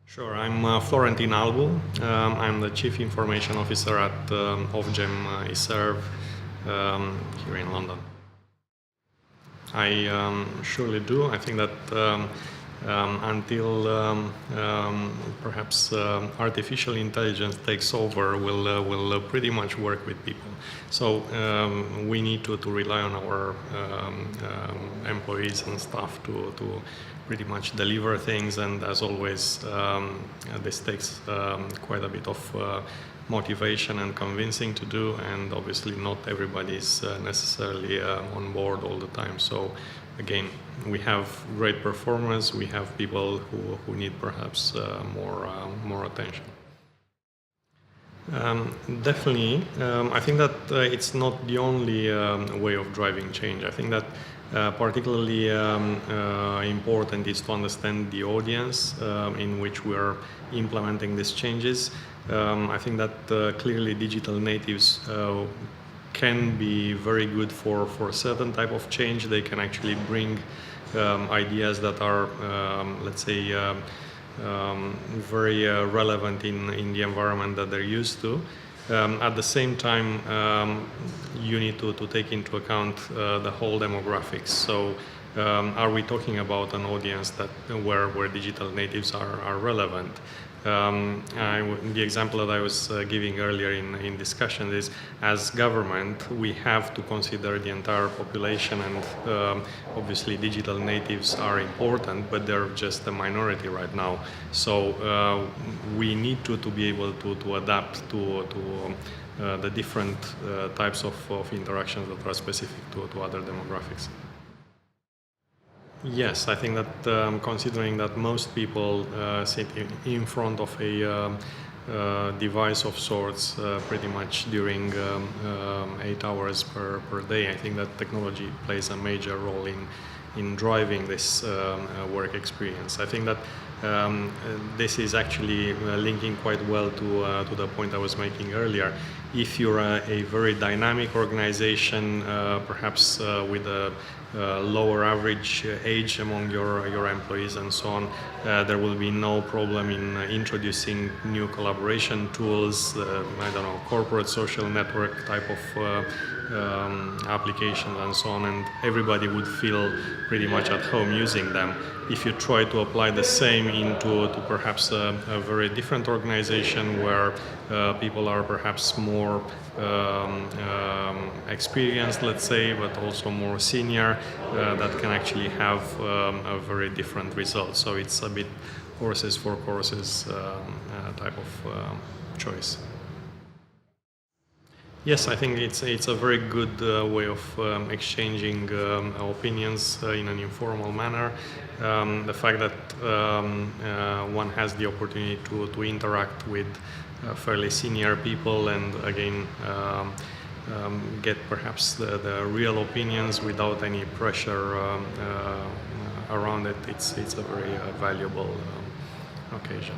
Sure, I'm Florentin Albu. I'm the Chief Information Officer at Ofgem iServe here in London. I surely do. I think that until perhaps artificial intelligence takes over, we'll pretty much work with people. So we need to rely on our employees and staff to pretty much deliver things, and as always, this takes quite a bit of motivation and convincing to do, and obviously not everybody is necessarily on board all the time. So again, we have great performers, we have people who need perhaps more attention. Definitely, I think that it's not the only way of driving change. I think that particularly important is to understand the audience in which we are implementing these changes. I think that clearly digital natives can be very good for a certain type of change. They can actually bring ideas that are, let's say, very relevant in the environment that they're used to. At the same time, you need to take into account the whole demographics. So are we talking about an audience where digital natives are relevant? The example that I was giving earlier in discussion is, as government, we have to consider the entire population, and obviously digital natives are important, but they're just a minority right now. So we need to be able to adapt to the different types of interactions that are specific to other demographics. Yes, I think that considering that most people sit in front of a device of sorts pretty much during 8 hours per day, I think that technology plays a major role in driving this work experience. I think that this is actually linking quite well to the point I was making earlier. If you're a very dynamic organization, perhaps with a lower average age among your employees and so on, there will be no problem in introducing new collaboration tools, I don't know, corporate social network type of applications and so on, and everybody would feel pretty much at home using them. If you try to apply the same into perhaps a very different organization where people are perhaps more experienced, let's say, but also more senior, that can actually have a very different result. So it's a bit horses for courses type of choice. Yes, I think it's a very good way of exchanging opinions in an informal manner. The fact that one has the opportunity to interact with fairly senior people and again get perhaps the real opinions without any pressure around it, it's a very valuable occasion.